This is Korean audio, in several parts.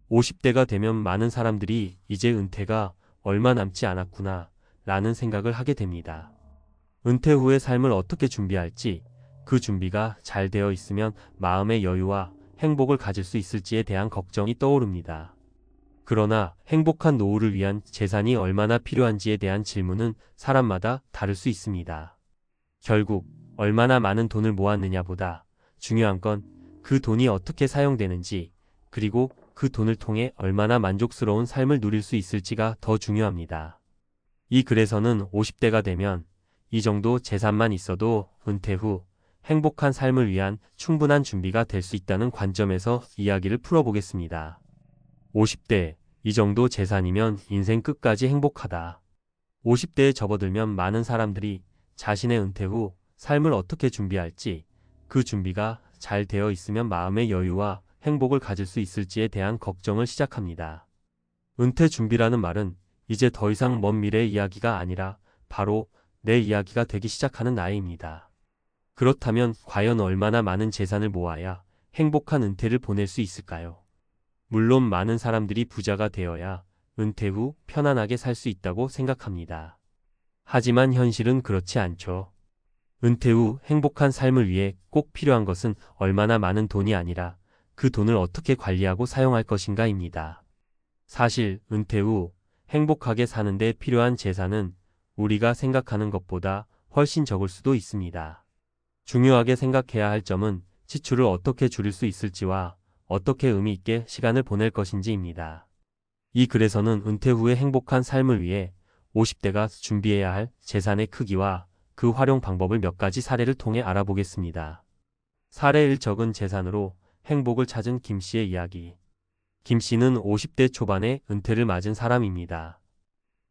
50대가 되면 많은 사람들이 이제 은퇴가 얼마 남지 않았구나 라는 생각을 하게 됩니다. 은퇴 후의 삶을 어떻게 준비할지, 그 준비가 잘 되어 있으면 마음의 여유와 행복을 가질 수 있을지에 대한 걱정이 떠오릅니다. 그러나 행복한 노후를 위한 재산이 얼마나 필요한지에 대한 질문은 사람마다 다를 수 있습니다. 결국 얼마나 많은 돈을 모았느냐보다 중요한 건 그 돈이 어떻게 사용되는지, 그리고 그 돈을 통해 얼마나 만족스러운 삶을 누릴 수 있을지가 더 중요합니다. 이 글에서는 50대가 되면 이 정도 재산만 있어도 은퇴 후 행복한 삶을 위한 충분한 준비가 될 수 있다는 관점에서 이야기를 풀어보겠습니다. 50대, 이 정도 재산이면 인생 끝까지 행복하다. 50대에 접어들면 많은 사람들이 자신의 은퇴 후 삶을 어떻게 준비할지, 그 준비가 잘 되어 있으면 마음의 여유와 행복을 가질 수 있을지에 대한 걱정을 시작합니다. 은퇴 준비라는 말은 이제 더 이상 먼 미래의 이야기가 아니라 바로 내 이야기가 되기 시작하는 나이입니다. 그렇다면 과연 얼마나 많은 재산을 모아야 행복한 은퇴를 보낼 수 있을까요? 물론 많은 사람들이 부자가 되어야 은퇴 후 편안하게 살 수 있다고 생각합니다. 하지만 현실은 그렇지 않죠. 은퇴 후 행복한 삶을 위해 꼭 필요한 것은 얼마나 많은 돈이 아니라 그 돈을 어떻게 관리하고 사용할 것인가입니다. 사실 은퇴 후 행복하게 사는 데 필요한 재산은 우리가 생각하는 것보다 훨씬 적을 수도 있습니다. 중요하게 생각해야 할 점은 지출을 어떻게 줄일 수 있을지와 어떻게 의미 있게 시간을 보낼 것인지입니다. 이 글에서는 은퇴 후의 행복한 삶을 위해 50대가 준비해야 할 재산의 크기와 그 활용 방법을 몇 가지 사례를 통해 알아보겠습니다. 사례 1. 적은 재산으로 행복을 찾은 김 씨의 이야기. 김 씨는 50대 초반에 은퇴를 맞은 사람입니다.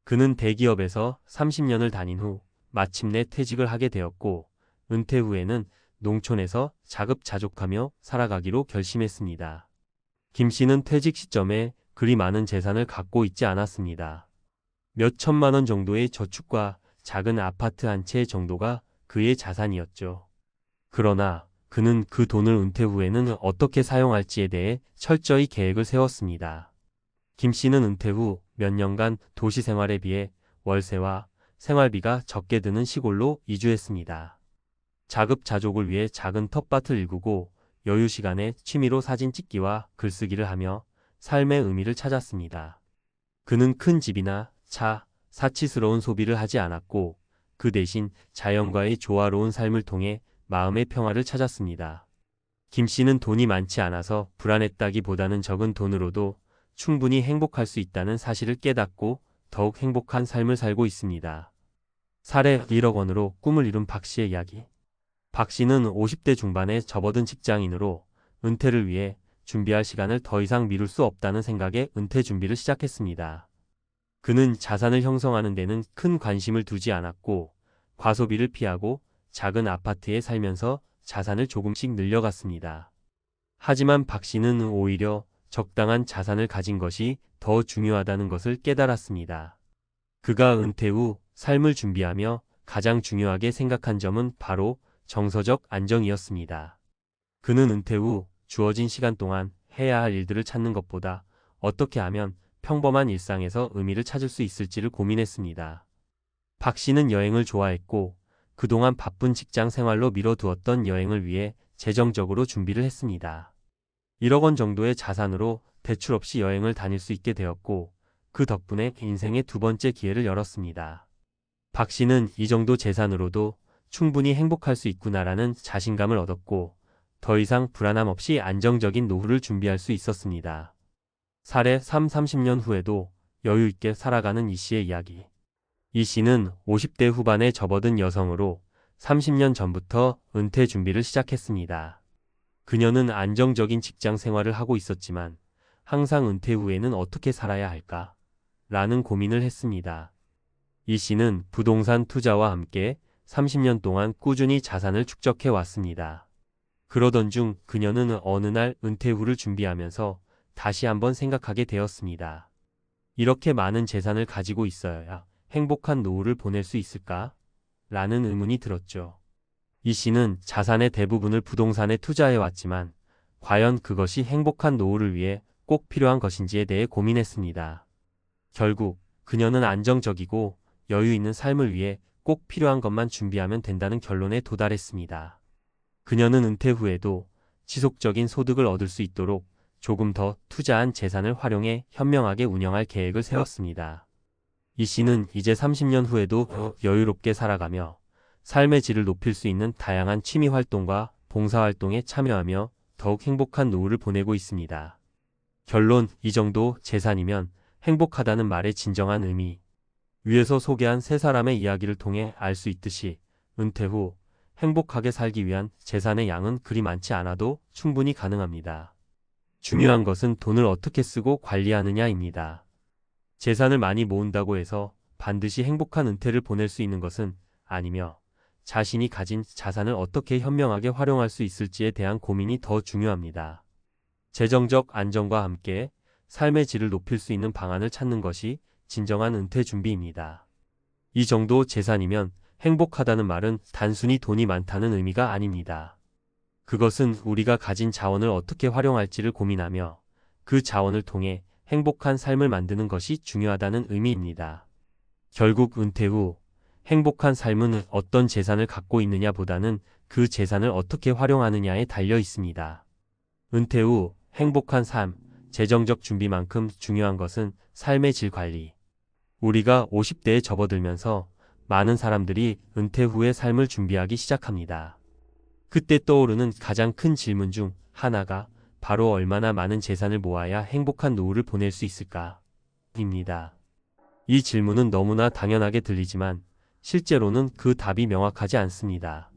그는 대기업에서 30년을 다닌 후 마침내 퇴직을 하게 되었고, 은퇴 후에는 농촌에서 자급자족하며 살아가기로 결심했습니다. 김 씨는 퇴직 시점에 그리 많은 재산을 갖고 있지 않았습니다. 몇 천만 원 정도의 저축과 작은 아파트 한 채 정도가 그의 자산이었죠. 그러나 그는 그 돈을 은퇴 후에는 어떻게 사용할지에 대해 철저히 계획을 세웠습니다. 김 씨는 은퇴 후 몇 년간 도시 생활에 비해 월세와 생활비가 적게 드는 시골로 이주했습니다. 자급자족을 위해 작은 텃밭을 일구고 여유 시간에 취미로 사진 찍기와 글쓰기를 하며 삶의 의미를 찾았습니다. 그는 큰 집이나 차, 사치스러운 소비를 하지 않았고, 그 대신 자연과의 조화로운 삶을 통해 마음의 평화를 찾았습니다. 김 씨는 돈이 많지 않아서 불안했다기보다는 적은 돈으로도 충분히 행복할 수 있다는 사실을 깨닫고 더욱 행복한 삶을 살고 있습니다. 사례 1억 원으로 꿈을 이룬 박 씨의 이야기. 박 씨는 50대 중반에 접어든 직장인으로 은퇴를 위해 준비할 시간을 더 이상 미룰 수 없다는 생각에 은퇴 준비를 시작했습니다. 그는 자산을 형성하는 데는 큰 관심을 두지 않았고, 과소비를 피하고 작은 아파트에 살면서 자산을 조금씩 늘려갔습니다. 하지만 박 씨는 오히려 적당한 자산을 가진 것이 더 중요하다는 것을 깨달았습니다. 그가 은퇴 후 삶을 준비하며 가장 중요하게 생각한 점은 바로 정서적 안정이었습니다. 그는 은퇴 후 주어진 시간 동안 해야 할 일들을 찾는 것보다 어떻게 하면 평범한 일상에서 의미를 찾을 수 있을지를 고민했습니다. 박 씨는 여행을 좋아했고, 그동안 바쁜 직장 생활로 미뤄두었던 여행을 위해 재정적으로 준비를 했습니다. 1억 원 정도의 자산으로 대출 없이 여행을 다닐 수 있게 되었고, 그 덕분에 인생의 두 번째 기회를 열었습니다. 박 씨는 이 정도 재산으로도 충분히 행복할 수 있구나라는 자신감을 얻었고, 더 이상 불안함 없이 안정적인 노후를 준비할 수 있었습니다. 사례 3. 30년 후에도 여유 있게 살아가는 이 씨의 이야기. 이 씨는 50대 후반에 접어든 여성으로 30년 전부터 은퇴 준비를 시작했습니다. 그녀는 안정적인 직장 생활을 하고 있었지만 항상 은퇴 후에는 어떻게 살아야 할까? 라는 고민을 했습니다. 이 씨는 부동산 투자와 함께 30년 동안 꾸준히 자산을 축적해 왔습니다. 그러던 중 그녀는 어느 날 은퇴 후를 준비하면서 다시 한번 생각하게 되었습니다. 이렇게 많은 재산을 가지고 있어야 행복한 노후를 보낼 수 있을까? 라는 의문이 들었죠. 이 씨는 자산의 대부분을 부동산에 투자해 왔지만 과연 그것이 행복한 노후를 위해 꼭 필요한 것인지에 대해 고민했습니다. 결국 그녀는 안정적이고 여유 있는 삶을 위해 꼭 필요한 것만 준비하면 된다는 결론에 도달했습니다. 그녀는 은퇴 후에도 지속적인 소득을 얻을 수 있도록 조금 더 투자한 재산을 활용해 현명하게 운영할 계획을 세웠습니다. 이 씨는 이제 30년 후에도 여유롭게 살아가며 삶의 질을 높일 수 있는 다양한 취미 활동과 봉사활동에 참여하며 더욱 행복한 노후를 보내고 있습니다. 결론, 이 정도 재산이면 행복하다는 말의 진정한 의미. 위에서 소개한 세 사람의 이야기를 통해 알 수 있듯이 은퇴 후 행복하게 살기 위한 재산의 양은 그리 많지 않아도 충분히 가능합니다. 중요한 것은 돈을 어떻게 쓰고 관리하느냐입니다. 재산을 많이 모은다고 해서 반드시 행복한 은퇴를 보낼 수 있는 것은 아니며 자신이 가진 자산을 어떻게 현명하게 활용할 수 있을지에 대한 고민이 더 중요합니다. 재정적 안정과 함께 삶의 질을 높일 수 있는 방안을 찾는 것이 진정한 은퇴 준비입니다. 이 정도 재산이면 행복하다는 말은 단순히 돈이 많다는 의미가 아닙니다. 그것은 우리가 가진 자원을 어떻게 활용할지를 고민하며 그 자원을 통해 행복한 삶을 만드는 것이 중요하다는 의미입니다. 결국 은퇴 후 행복한 삶은 어떤 재산을 갖고 있느냐보다는 그 재산을 어떻게 활용하느냐에 달려 있습니다. 은퇴 후 행복한 삶, 재정적 준비만큼 중요한 것은 삶의 질 관리. 우리가 50대에 접어들면서 많은 사람들이 은퇴 후의 삶을 준비하기 시작합니다. 그때 떠오르는 가장 큰 질문 중 하나가 바로 얼마나 많은 재산을 모아야 행복한 노후를 보낼 수 있을까? 입니다. 이 질문은 너무나 당연하게 들리지만 실제로는 그 답이 명확하지 않습니다.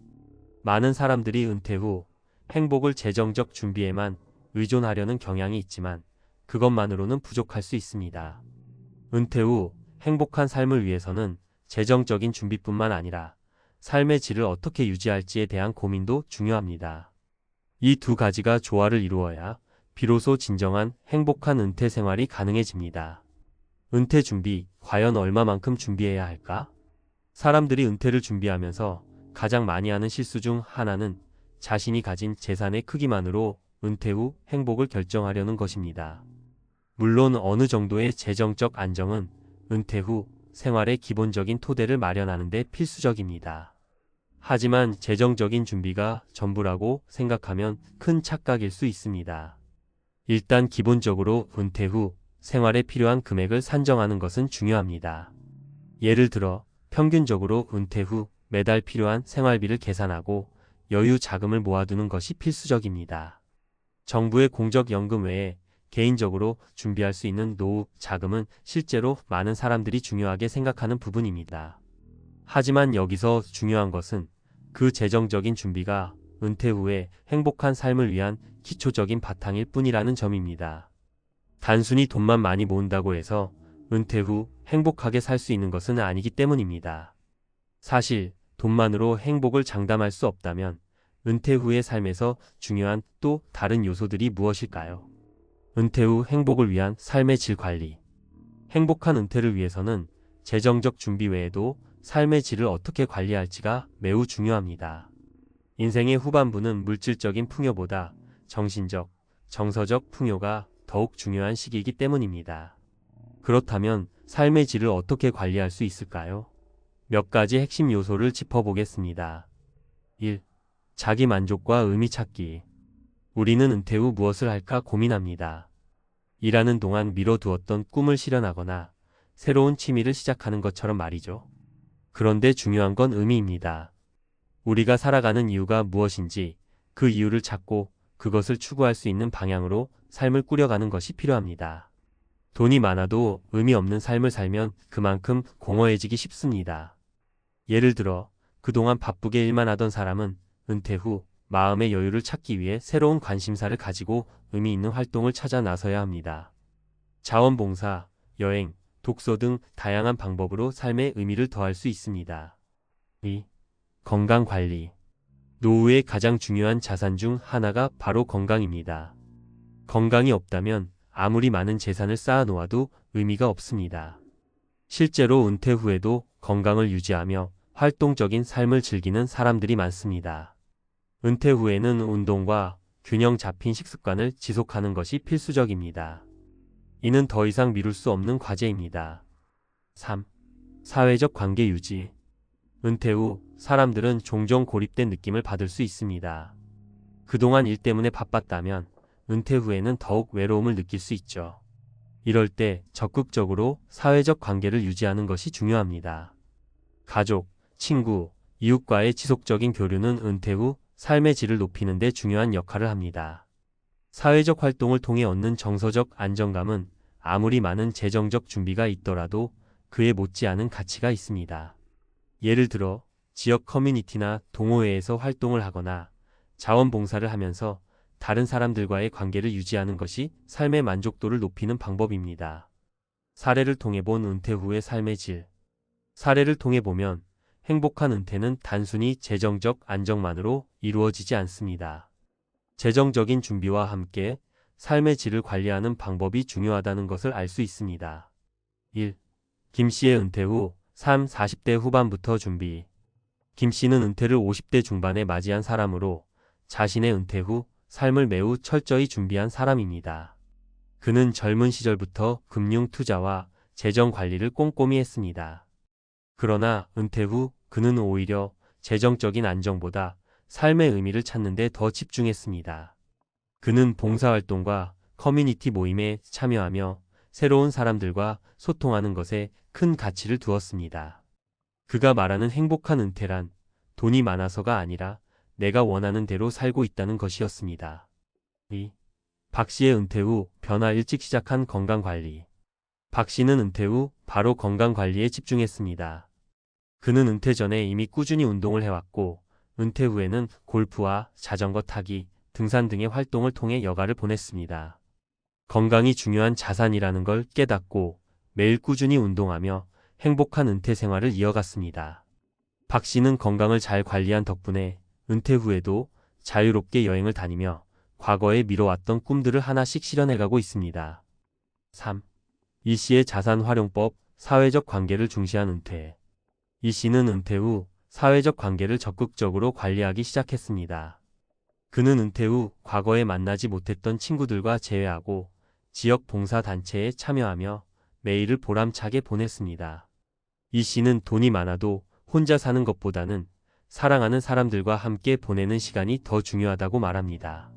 많은 사람들이 은퇴 후 행복을 재정적 준비에만 의존하려는 경향이 있지만 그것만으로는 부족할 수 있습니다. 은퇴 후 행복한 삶을 위해서는 재정적인 준비뿐만 아니라 삶의 질을 어떻게 유지할지에 대한 고민도 중요합니다. 이 두 가지가 조화를 이루어야 비로소 진정한 행복한 은퇴 생활이 가능해집니다. 은퇴 준비, 과연 얼마만큼 준비해야 할까? 사람들이 은퇴를 준비하면서 가장 많이 하는 실수 중 하나는 자신이 가진 재산의 크기만으로 은퇴 후 행복을 결정하려는 것입니다. 물론 어느 정도의 재정적 안정은 은퇴 후 생활의 기본적인 토대를 마련하는 데 필수적입니다. 하지만 재정적인 준비가 전부라고 생각하면 큰 착각일 수 있습니다. 일단 기본적으로 은퇴 후 생활에 필요한 금액을 산정하는 것은 중요합니다. 예를 들어 평균적으로 은퇴 후 매달 필요한 생활비를 계산하고 여유 자금을 모아두는 것이 필수적입니다. 정부의 공적연금 외에 개인적으로 준비할 수 있는 노후 자금은 실제로 많은 사람들이 중요하게 생각하는 부분입니다. 하지만 여기서 중요한 것은 그 재정적인 준비가 은퇴 후에 행복한 삶을 위한 기초적인 바탕일 뿐이라는 점입니다. 단순히 돈만 많이 모은다고 해서 은퇴 후 행복하게 살 수 있는 것은 아니기 때문입니다. 사실 돈만으로 행복을 장담할 수 없다면 은퇴 후의 삶에서 중요한 또 다른 요소들이 무엇일까요? 은퇴 후 행복을 위한 삶의 질 관리. 행복한 은퇴를 위해서는 재정적 준비 외에도 삶의 질을 어떻게 관리할지가 매우 중요합니다. 인생의 후반부는 물질적인 풍요보다 정신적, 정서적 풍요가 더욱 중요한 시기이기 때문입니다. 그렇다면 삶의 질을 어떻게 관리할 수 있을까요? 몇 가지 핵심 요소를 짚어보겠습니다. 1. 자기 만족과 의미 찾기. 우리는 은퇴 후 무엇을 할까 고민합니다. 일하는 동안 미뤄두었던 꿈을 실현하거나 새로운 취미를 시작하는 것처럼 말이죠. 그런데 중요한 건 의미입니다. 우리가 살아가는 이유가 무엇인지 그 이유를 찾고 그것을 추구할 수 있는 방향으로 삶을 꾸려가는 것이 필요합니다. 돈이 많아도 의미 없는 삶을 살면 그만큼 공허해지기 쉽습니다. 예를 들어 그동안 바쁘게 일만 하던 사람은 은퇴 후 마음의 여유를 찾기 위해 새로운 관심사를 가지고 의미 있는 활동을 찾아 나서야 합니다. 자원봉사, 여행, 독서 등 다양한 방법으로 삶의 의미를 더할 수 있습니다. 2. 건강관리. 노후의 가장 중요한 자산 중 하나가 바로 건강입니다. 건강이 없다면 아무리 많은 재산을 쌓아놓아도 의미가 없습니다. 실제로 은퇴 후에도 건강을 유지하며 활동적인 삶을 즐기는 사람들이 많습니다. 은퇴 후에는 운동과 균형 잡힌 식습관을 지속하는 것이 필수적입니다. 이는 더 이상 미룰 수 없는 과제입니다. 3. 사회적 관계 유지. 은퇴 후 사람들은 종종 고립된 느낌을 받을 수 있습니다. 그동안 일 때문에 바빴다면 은퇴 후에는 더욱 외로움을 느낄 수 있죠. 이럴 때 적극적으로 사회적 관계를 유지하는 것이 중요합니다. 가족, 친구, 이웃과의 지속적인 교류는 은퇴 후 삶의 질을 높이는 데 중요한 역할을 합니다. 사회적 활동을 통해 얻는 정서적 안정감은 아무리 많은 재정적 준비가 있더라도 그에 못지않은 가치가 있습니다. 예를 들어 지역 커뮤니티나 동호회에서 활동을 하거나 자원봉사를 하면서 다른 사람들과의 관계를 유지하는 것이 삶의 만족도를 높이는 방법입니다. 사례를 통해 본 은퇴 후의 삶의 질. 사례를 통해 보면 행복한 은퇴는 단순히 재정적 안정만으로 이루어지지 않습니다. 재정적인 준비와 함께 삶의 질을 관리하는 방법이 중요하다는 것을 알 수 있습니다. 1. 김 씨의 은퇴 후 40대 후반부터 준비. 김 씨는 은퇴를 50대 중반에 맞이한 사람으로 자신의 은퇴 후 삶을 매우 철저히 준비한 사람입니다. 그는 젊은 시절부터 금융 투자와 재정 관리를 꼼꼼히 했습니다. 그러나 은퇴 후 그는 오히려 재정적인 안정보다 삶의 의미를 찾는 데 더 집중했습니다. 그는 봉사활동과 커뮤니티 모임에 참여하며 새로운 사람들과 소통하는 것에 큰 가치를 두었습니다. 그가 말하는 행복한 은퇴란 돈이 많아서가 아니라 내가 원하는 대로 살고 있다는 것이었습니다. 2. 박 씨의 은퇴 후 변화 일찍 시작한 건강관리. 박 씨는 은퇴 후 바로 건강관리에 집중했습니다. 그는 은퇴 전에 이미 꾸준히 운동을 해왔고 은퇴 후에는 골프와 자전거 타기, 등산 등의 활동을 통해 여가를 보냈습니다. 건강이 중요한 자산이라는 걸 깨닫고 매일 꾸준히 운동하며 행복한 은퇴 생활을 이어갔습니다. 박 씨는 건강을 잘 관리한 덕분에 은퇴 후에도 자유롭게 여행을 다니며 과거에 미뤄왔던 꿈들을 하나씩 실현해가고 있습니다. 3. 이 씨의 자산 활용법, 사회적 관계를 중시한 은퇴. 이 씨는 은퇴 후 사회적 관계를 적극적으로 관리하기 시작했습니다. 그는 은퇴 후 과거에 만나지 못했던 친구들과 재회하고 지역 봉사단체에 참여하며 매일을 보람차게 보냈습니다. 이 씨는 돈이 많아도 혼자 사는 것보다는 사랑하는 사람들과 함께 보내는 시간이 더 중요하다고 말합니다.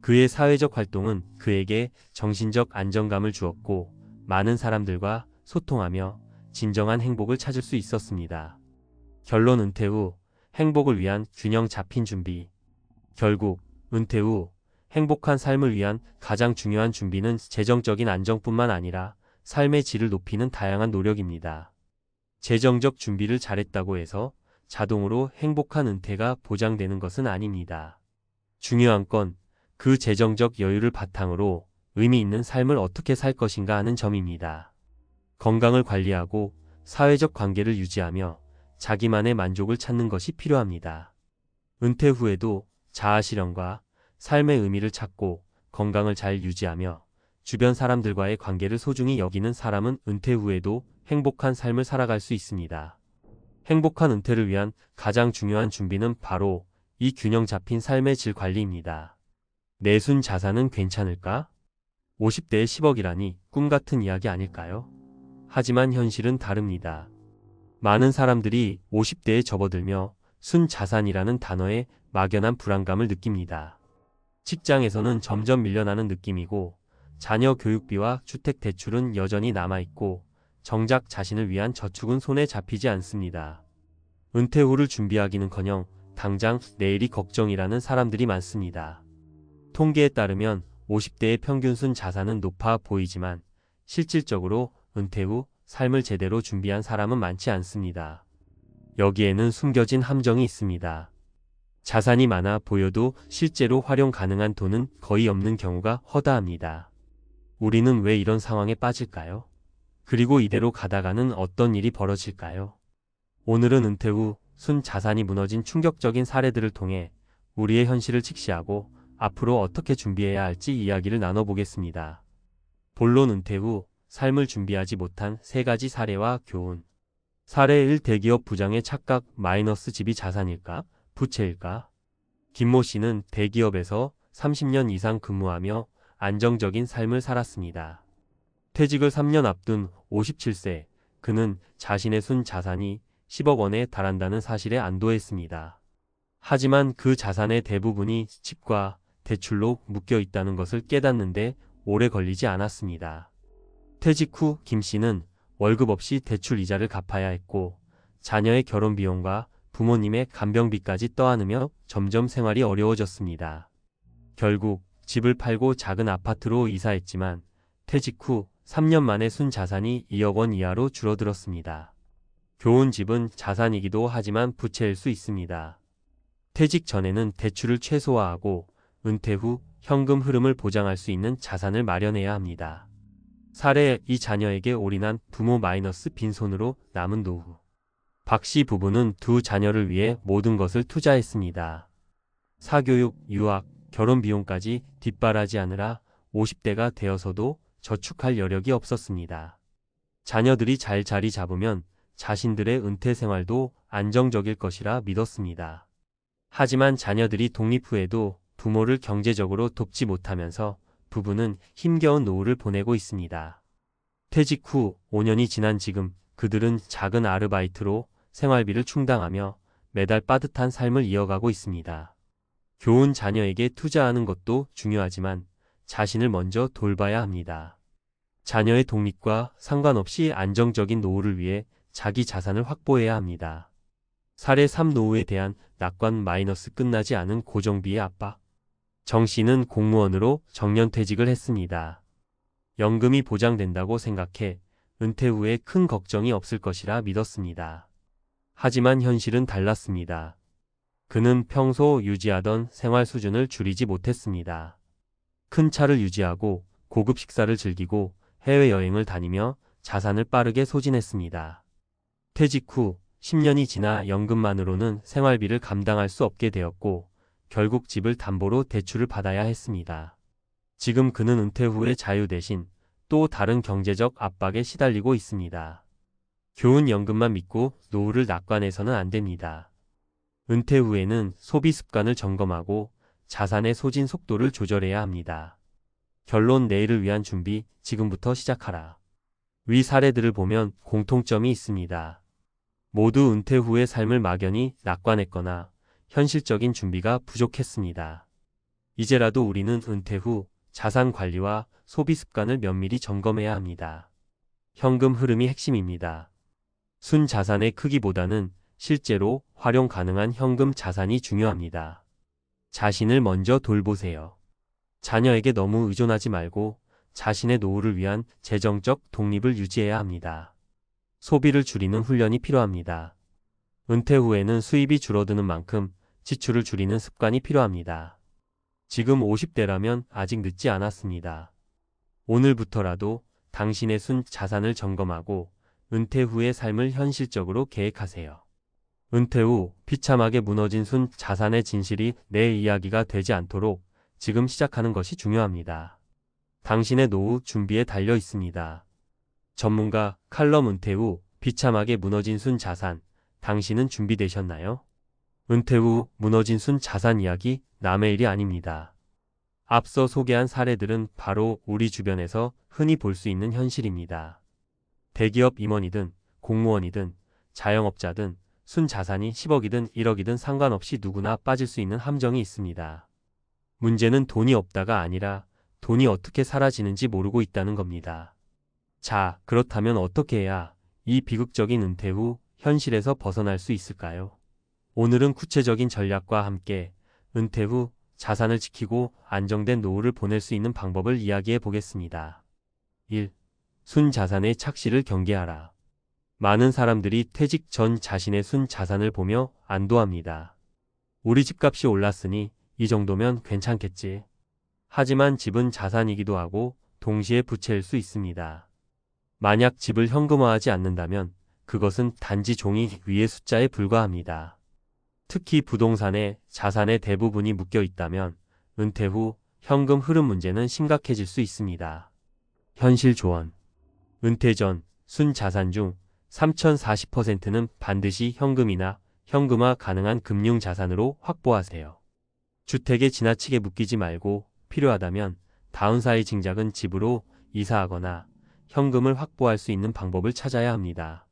그의 사회적 활동은 그에게 정신적 안정감을 주었고 많은 사람들과 소통하며 진정한 행복을 찾을 수 있었습니다. 결론 은퇴 후 행복을 위한 균형 잡힌 준비. 결국 은퇴 후 행복한 삶을 위한 가장 중요한 준비는 재정적인 안정뿐만 아니라 삶의 질을 높이는 다양한 노력입니다. 재정적 준비를 잘했다고 해서 자동으로 행복한 은퇴가 보장되는 것은 아닙니다. 중요한 건 그 재정적 여유를 바탕으로 의미 있는 삶을 어떻게 살 것인가 하는 점입니다. 건강을 관리하고 사회적 관계를 유지하며 자기만의 만족을 찾는 것이 필요합니다. 은퇴 후에도 자아실현과 삶의 의미를 찾고 건강을 잘 유지하며 주변 사람들과의 관계를 소중히 여기는 사람은 은퇴 후에도 행복한 삶을 살아갈 수 있습니다. 행복한 은퇴를 위한 가장 중요한 준비는 바로 이 균형 잡힌 삶의 질 관리입니다. 내순 자산은 괜찮을까? 50대에 10억이라니 꿈 같은 이야기 아닐까요? 하지만 현실은 다릅니다. 많은 사람들이 50대에 접어들며 순자산이라는 단어에 막연한 불안감을 느낍니다. 직장에서는 점점 밀려나는 느낌이고 자녀 교육비와 주택 대출은 여전히 남아있고 정작 자신을 위한 저축은 손에 잡히지 않습니다. 은퇴 후를 준비하기는커녕 당장 내일이 걱정이라는 사람들이 많습니다. 통계에 따르면 50대의 평균 순 자산은 높아 보이지만 실질적으로 은퇴 후 삶을 제대로 준비한 사람은 많지 않습니다. 여기에는 숨겨진 함정이 있습니다. 자산이 많아 보여도 실제로 활용 가능한 돈은 거의 없는 경우가 허다합니다. 우리는 왜 이런 상황에 빠질까요? 그리고 이대로 가다가는 어떤 일이 벌어질까요? 오늘은 은퇴 후 순 자산이 무너진 충격적인 사례들을 통해 우리의 현실을 직시하고 앞으로 어떻게 준비해야 할지 이야기를 나눠보겠습니다. 본론 은퇴 후 삶을 준비하지 못한 3가지 사례와 교훈. 사례 1. 대기업 부장의 착각 마이너스 집이 자산일까? 부채일까? 김모 씨는 대기업에서 30년 이상 근무하며 안정적인 삶을 살았습니다. 퇴직을 3년 앞둔 57세, 그는 자신의 순 자산이 10억 원에 달한다는 사실에 안도했습니다. 하지만 그 자산의 대부분이 집과 대출로 묶여 있다는 것을 깨닫는데 오래 걸리지 않았습니다. 퇴직 후 김 씨는 월급 없이 대출 이자를 갚아야 했고 자녀의 결혼 비용과 부모님의 간병비까지 떠안으며 점점 생활이 어려워졌습니다. 결국 집을 팔고 작은 아파트로 이사했지만 퇴직 후 3년 만에 순 자산이 2억 원 이하로 줄어들었습니다. 좋은 집은 자산이기도 하지만 부채일 수 있습니다. 퇴직 전에는 대출을 최소화하고 은퇴 후 현금 흐름을 보장할 수 있는 자산을 마련해야 합니다. 사례: 이 자녀에게 올인한 부모 마이너스 빈손으로 남은 노후. 박 씨 부부는 두 자녀를 위해 모든 것을 투자했습니다. 사교육, 유학, 결혼 비용까지 뒷바라지하느라 50대가 되어서도 저축할 여력이 없었습니다. 자녀들이 잘 자리 잡으면 자신들의 은퇴 생활도 안정적일 것이라 믿었습니다. 하지만 자녀들이 독립 후에도 부모를 경제적으로 돕지 못하면서 부부는 힘겨운 노후를 보내고 있습니다. 퇴직 후 5년이 지난 지금 그들은 작은 아르바이트로 생활비를 충당하며 매달 빠듯한 삶을 이어가고 있습니다. 좋은 자녀에게 투자하는 것도 중요하지만 자신을 먼저 돌봐야 합니다. 자녀의 독립과 상관없이 안정적인 노후를 위해 자기 자산을 확보해야 합니다. 사례 3: 노후에 대한 낙관 마이너스 끝나지 않은 고정비의 압박. 정 씨는 공무원으로 정년퇴직을 했습니다. 연금이 보장된다고 생각해 은퇴 후에 큰 걱정이 없을 것이라 믿었습니다. 하지만 현실은 달랐습니다. 그는 평소 유지하던 생활 수준을 줄이지 못했습니다. 큰 차를 유지하고 고급 식사를 즐기고 해외여행을 다니며 자산을 빠르게 소진했습니다. 퇴직 후 10년이 지나 연금만으로는 생활비를 감당할 수 없게 되었고 결국 집을 담보로 대출을 받아야 했습니다. 지금 그는 은퇴 후의 자유 대신 또 다른 경제적 압박에 시달리고 있습니다. 좋은 연금만 믿고 노후를 낙관해서는 안 됩니다. 은퇴 후에는 소비 습관을 점검하고 자산의 소진 속도를 조절해야 합니다. 결론: 내일을 위한 준비, 지금부터 시작하라. 위 사례들을 보면 공통점이 있습니다. 모두 은퇴 후의 삶을 막연히 낙관했거나 현실적인 준비가 부족했습니다. 이제라도 우리는 은퇴 후 자산 관리와 소비 습관을 면밀히 점검해야 합니다. 현금 흐름이 핵심입니다. 순 자산의 크기보다는 실제로 활용 가능한 현금 자산이 중요합니다. 자신을 먼저 돌보세요. 자녀에게 너무 의존하지 말고 자신의 노후를 위한 재정적 독립을 유지해야 합니다. 소비를 줄이는 훈련이 필요합니다. 은퇴 후에는 수입이 줄어드는 만큼 지출을 줄이는 습관이 필요합니다. 지금 50대라면 아직 늦지 않았습니다. 오늘부터라도 당신의 순 자산을 점검하고 은퇴 후의 삶을 현실적으로 계획하세요. 은퇴 후 비참하게 무너진 순 자산의 진실이 내 이야기가 되지 않도록 지금 시작하는 것이 중요합니다. 당신의 노후 준비에 달려 있습니다. 전문가 칼럼: 은퇴 후 비참하게 무너진 순 자산, 당신은 준비되셨나요? 은퇴 후 무너진 순 자산 이야기 남의 일이 아닙니다. 앞서 소개한 사례들은 바로 우리 주변에서 흔히 볼 수 있는 현실입니다. 대기업 임원이든 공무원이든 자영업자든 순 자산이 10억이든 1억이든 상관없이 누구나 빠질 수 있는 함정이 있습니다. 문제는 돈이 없다가 아니라 돈이 어떻게 사라지는지 모르고 있다는 겁니다. 자, 그렇다면 어떻게 해야 이 비극적인 은퇴 후 현실에서 벗어날 수 있을까요? 오늘은 구체적인 전략과 함께 은퇴 후 자산을 지키고 안정된 노후를 보낼 수 있는 방법을 이야기해 보겠습니다. 1. 순 자산의 착시를 경계하라. 많은 사람들이 퇴직 전 자신의 순 자산을 보며 안도합니다. 우리 집값이 올랐으니 이 정도면 괜찮겠지. 하지만 집은 자산이기도 하고 동시에 부채일 수 있습니다. 만약 집을 현금화하지 않는다면 그것은 단지 종이 위의 숫자에 불과합니다. 특히 부동산에 자산의 대부분이 묶여 있다면 은퇴 후 현금 흐름 문제는 심각해질 수 있습니다. 현실 조언. 은퇴 전 순 자산 중 3040%는 반드시 현금이나 현금화 가능한 금융 자산으로 확보하세요. 주택에 지나치게 묶이지 말고 필요하다면 다운사이징 작은 집으로 이사하거나 현금을 확보할 수 있는 방법을 찾아야 합니다.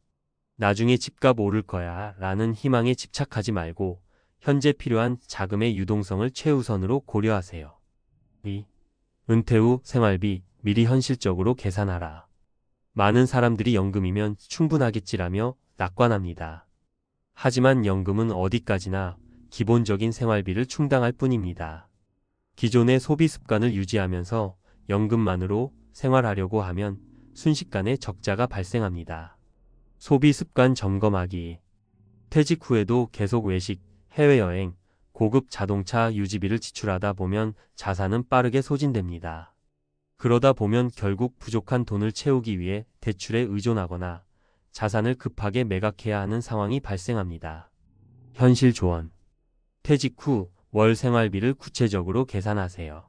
나중에 집값 오를 거야 라는 희망에 집착하지 말고 현재 필요한 자금의 유동성을 최우선으로 고려하세요. 2. 은퇴 후 생활비 미리 현실적으로 계산하라. 많은 사람들이 연금이면 충분하겠지라며 낙관합니다. 하지만 연금은 어디까지나 기본적인 생활비를 충당할 뿐입니다. 기존의 소비 습관을 유지하면서 연금만으로 생활하려고 하면 순식간에 적자가 발생합니다. 소비 습관 점검하기. 퇴직 후에도 계속 외식, 해외여행, 고급 자동차 유지비를 지출하다 보면 자산은 빠르게 소진됩니다. 그러다 보면 결국 부족한 돈을 채우기 위해 대출에 의존하거나 자산을 급하게 매각해야 하는 상황이 발생합니다. 현실 조언. 퇴직 후 월 생활비를 구체적으로 계산하세요.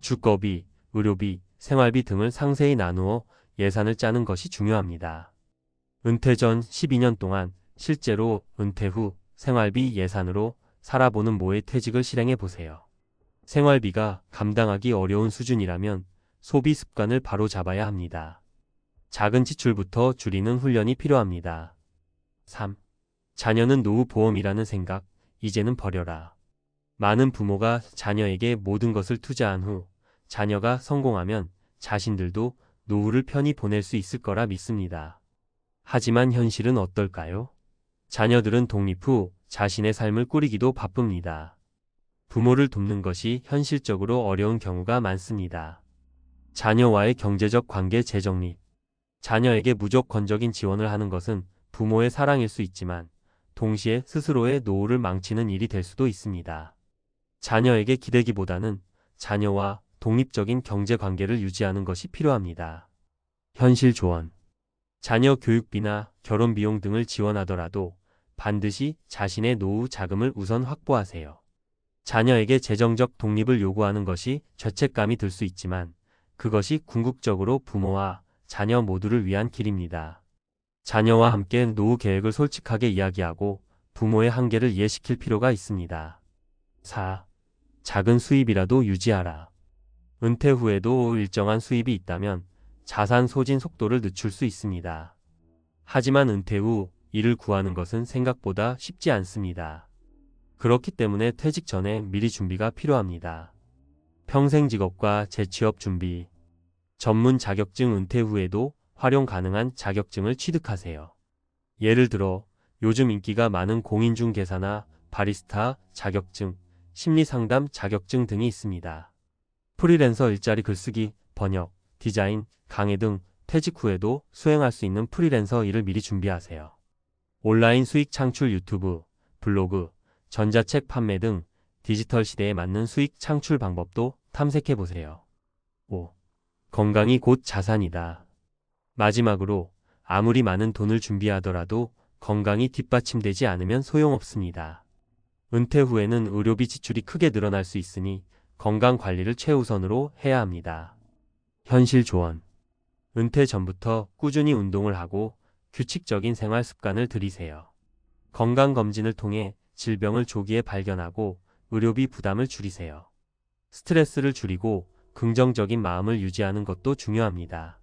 주거비, 의료비, 생활비 등을 상세히 나누어 예산을 짜는 것이 중요합니다. 은퇴 전 12년 동안 실제로 은퇴 후 생활비 예산으로 살아보는 모의 퇴직을 실행해 보세요. 생활비가 감당하기 어려운 수준이라면 소비 습관을 바로 잡아야 합니다. 작은 지출부터 줄이는 훈련이 필요합니다. 3. 자녀는 노후 보험이라는 생각, 이제는 버려라. 많은 부모가 자녀에게 모든 것을 투자한 후 자녀가 성공하면 자신들도 노후를 편히 보낼 수 있을 거라 믿습니다. 하지만 현실은 어떨까요? 자녀들은 독립 후 자신의 삶을 꾸리기도 바쁩니다. 부모를 돕는 것이 현실적으로 어려운 경우가 많습니다. 자녀와의 경제적 관계 재정립. 자녀에게 무조건적인 지원을 하는 것은 부모의 사랑일 수 있지만 동시에 스스로의 노후를 망치는 일이 될 수도 있습니다. 자녀에게 기대기보다는 자녀와 독립적인 경제 관계를 유지하는 것이 필요합니다. 현실 조언. 자녀 교육비나 결혼 비용 등을 지원하더라도 반드시 자신의 노후 자금을 우선 확보하세요. 자녀에게 재정적 독립을 요구하는 것이 죄책감이 들 수 있지만 그것이 궁극적으로 부모와 자녀 모두를 위한 길입니다. 자녀와 함께 노후 계획을 솔직하게 이야기하고 부모의 한계를 이해시킬 필요가 있습니다. 4. 작은 수입이라도 유지하라. 은퇴 후에도 일정한 수입이 있다면 자산 소진 속도를 늦출 수 있습니다. 하지만 은퇴 후 일을 구하는 것은 생각보다 쉽지 않습니다. 그렇기 때문에 퇴직 전에 미리 준비가 필요합니다. 평생 직업과 재취업 준비. 전문 자격증 은퇴 후에도 활용 가능한 자격증을 취득하세요. 예를 들어 요즘 인기가 많은 공인중개사나 바리스타 자격증, 심리상담 자격증 등이 있습니다. 프리랜서 일자리 글쓰기, 번역, 디자인, 강의 등 퇴직 후에도 수행할 수 있는 프리랜서 일을 미리 준비하세요. 온라인 수익 창출 유튜브, 블로그, 전자책 판매 등 디지털 시대에 맞는 수익 창출 방법도 탐색해 보세요. 5. 건강이 곧 자산이다. 마지막으로 아무리 많은 돈을 준비하더라도 건강이 뒷받침되지 않으면 소용없습니다. 은퇴 후에는 의료비 지출이 크게 늘어날 수 있으니 건강 관리를 최우선으로 해야 합니다. 현실 조언. 은퇴 전부터 꾸준히 운동을 하고 규칙적인 생활 습관을 들이세요. 건강검진을 통해 질병을 조기에 발견하고 의료비 부담을 줄이세요. 스트레스를 줄이고 긍정적인 마음을 유지하는 것도 중요합니다.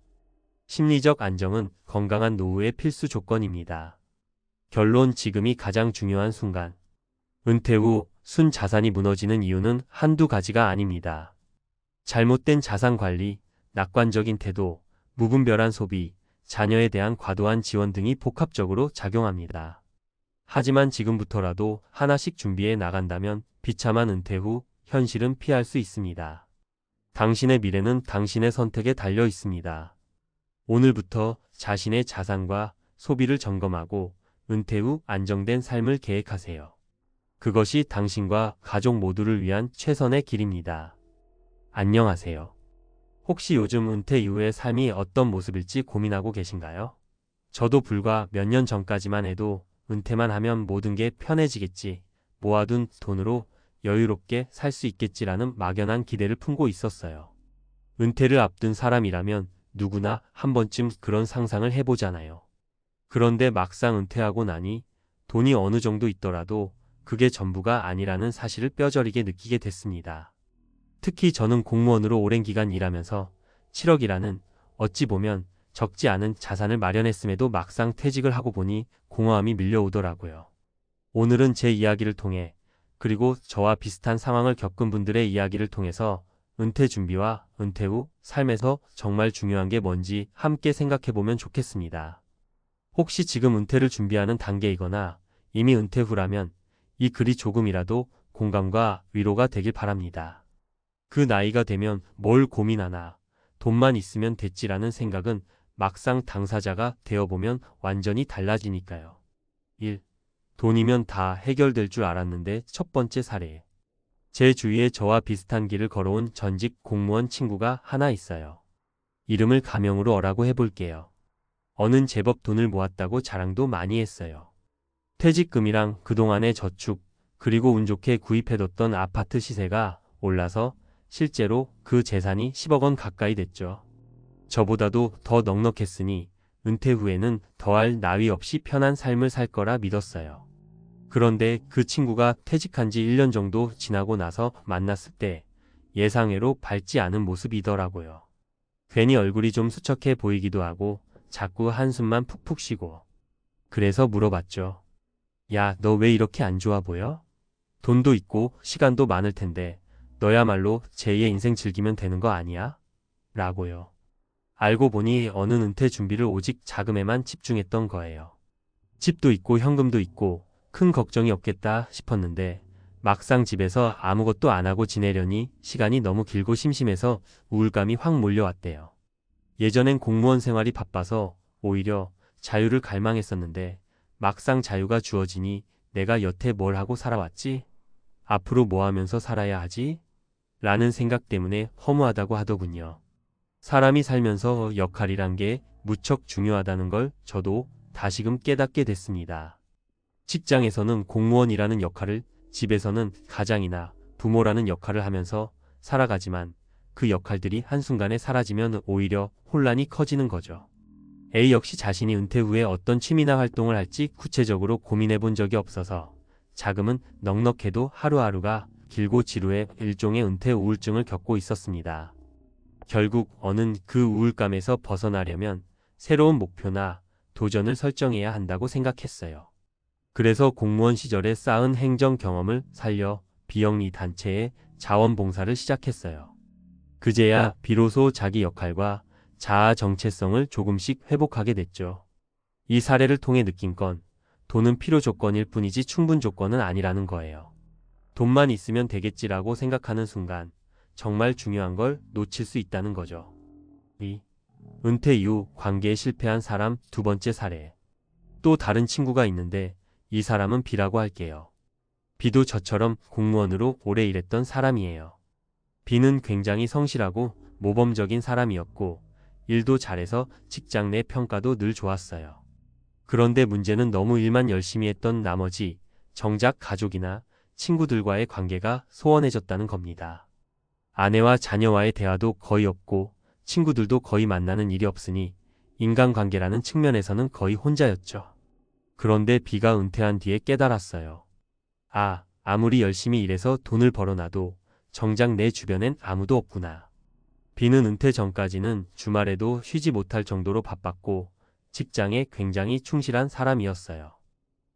심리적 안정은 건강한 노후의 필수 조건입니다. 결론. 지금이 가장 중요한 순간. 은퇴 후 순자산이 무너지는 이유는 한두 가지가 아닙니다. 잘못된 자산 관리, 낙관적인 태도, 무분별한 소비, 자녀에 대한 과도한 지원 등이 복합적으로 작용합니다. 하지만 지금부터라도 하나씩 준비해 나간다면 비참한 은퇴 후 현실은 피할 수 있습니다. 당신의 미래는 당신의 선택에 달려 있습니다. 오늘부터 자신의 자산과 소비를 점검하고 은퇴 후 안정된 삶을 계획하세요. 그것이 당신과 가족 모두를 위한 최선의 길입니다. 안녕하세요. 혹시 요즘 은퇴 이후의 삶이 어떤 모습일지 고민하고 계신가요? 저도 불과 몇 년 전까지만 해도 은퇴만 하면 모든 게 편해지겠지, 모아둔 돈으로 여유롭게 살 수 있겠지라는 막연한 기대를 품고 있었어요. 은퇴를 앞둔 사람이라면 누구나 한 번쯤 그런 상상을 해보잖아요. 그런데 막상 은퇴하고 나니 돈이 어느 정도 있더라도 그게 전부가 아니라는 사실을 뼈저리게 느끼게 됐습니다. 특히 저는 공무원으로 오랜 기간 일하면서 7억이라는 어찌 보면 적지 않은 자산을 마련했음에도 막상 퇴직을 하고 보니 공허함이 밀려오더라고요. 오늘은 제 이야기를 통해 그리고 저와 비슷한 상황을 겪은 분들의 이야기를 통해서 은퇴 준비와 은퇴 후 삶에서 정말 중요한 게 뭔지 함께 생각해보면 좋겠습니다. 혹시 지금 은퇴를 준비하는 단계이거나 이미 은퇴 후라면 이 글이 조금이라도 공감과 위로가 되길 바랍니다. 그 나이가 되면 뭘 고민하나 돈만 있으면 됐지라는 생각은 막상 당사자가 되어보면 완전히 달라지니까요. 1. 돈이면 다 해결될 줄 알았는데 첫 번째 사례. 제 주위에 저와 비슷한 길을 걸어온 전직 공무원 친구가 하나 있어요. 이름을 가명으로 어라고 해볼게요. 어는 제법 돈을 모았다고 자랑도 많이 했어요. 퇴직금이랑 그동안의 저축, 그리고 운 좋게 구입해뒀던 아파트 시세가 올라서 실제로 그 재산이 10억 원 가까이 됐죠. 저보다도 더 넉넉했으니 은퇴 후에는 더할 나위 없이 편한 삶을 살 거라 믿었어요. 그런데 그 친구가 퇴직한 지 1년 정도 지나고 나서 만났을 때 예상외로 밝지 않은 모습이더라고요. 괜히 얼굴이 좀 수척해 보이기도 하고 자꾸 한숨만 푹푹 쉬고. 그래서 물어봤죠. 야, 너 왜 이렇게 안 좋아 보여? 돈도 있고 시간도 많을 텐데 너야말로 제2의 인생 즐기면 되는 거 아니야? 라고요. 알고 보니 어는 은퇴 준비를 오직 자금에만 집중했던 거예요. 집도 있고 현금도 있고 큰 걱정이 없겠다 싶었는데 막상 집에서 아무것도 안 하고 지내려니 시간이 너무 길고 심심해서 우울감이 확 몰려왔대요. 예전엔 공무원 생활이 바빠서 오히려 자유를 갈망했었는데 막상 자유가 주어지니 내가 여태 뭘 하고 살아왔지? 앞으로 뭐 하면서 살아야 하지? 라는 생각 때문에 허무하다고 하더군요. 사람이 살면서 역할이란 게 무척 중요하다는 걸 저도 다시금 깨닫게 됐습니다. 직장에서는 공무원이라는 역할을, 집에서는 가장이나 부모라는 역할을 하면서 살아가지만 그 역할들이 한순간에 사라지면 오히려 혼란이 커지는 거죠. A 역시 자신이 은퇴 후에 어떤 취미나 활동을 할지 구체적으로 고민해 본 적이 없어서 자금은 넉넉해도 하루하루가 길고 지루해 일종의 은퇴 우울증을 겪고 있었습니다. 결국 어는 그 우울감에서 벗어나려면 새로운 목표나 도전을 설정해야 한다고 생각했어요. 그래서 공무원 시절에 쌓은 행정 경험을 살려 비영리 단체에 자원봉사를 시작했어요. 그제야 비로소 자기 역할과 자아 정체성을 조금씩 회복하게 됐죠. 이 사례를 통해 느낀 건 돈은 필요 조건일 뿐이지 충분 조건은 아니라는 거예요. 돈만 있으면 되겠지라고 생각하는 순간 정말 중요한 걸 놓칠 수 있다는 거죠. 2. 은퇴 이후 관계에 실패한 사람 두 번째 사례. 또 다른 친구가 있는데 이 사람은 B라고 할게요. B도 저처럼 공무원으로 오래 일했던 사람이에요. B는 굉장히 성실하고 모범적인 사람이었고 일도 잘해서 직장 내 평가도 늘 좋았어요. 그런데 문제는 너무 일만 열심히 했던 나머지 정작 가족이나 친구들과의 관계가 소원해졌다는 겁니다. 아내와 자녀와의 대화도 거의 없고 친구들도 거의 만나는 일이 없으니 인간관계라는 측면에서는 거의 혼자였죠. 그런데 B가 은퇴한 뒤에 깨달았어요. 아무리 열심히 일해서 돈을 벌어놔도 정작 내 주변엔 아무도 없구나. B는 은퇴 전까지는 주말에도 쉬지 못할 정도로 바빴고 직장에 굉장히 충실한 사람이었어요.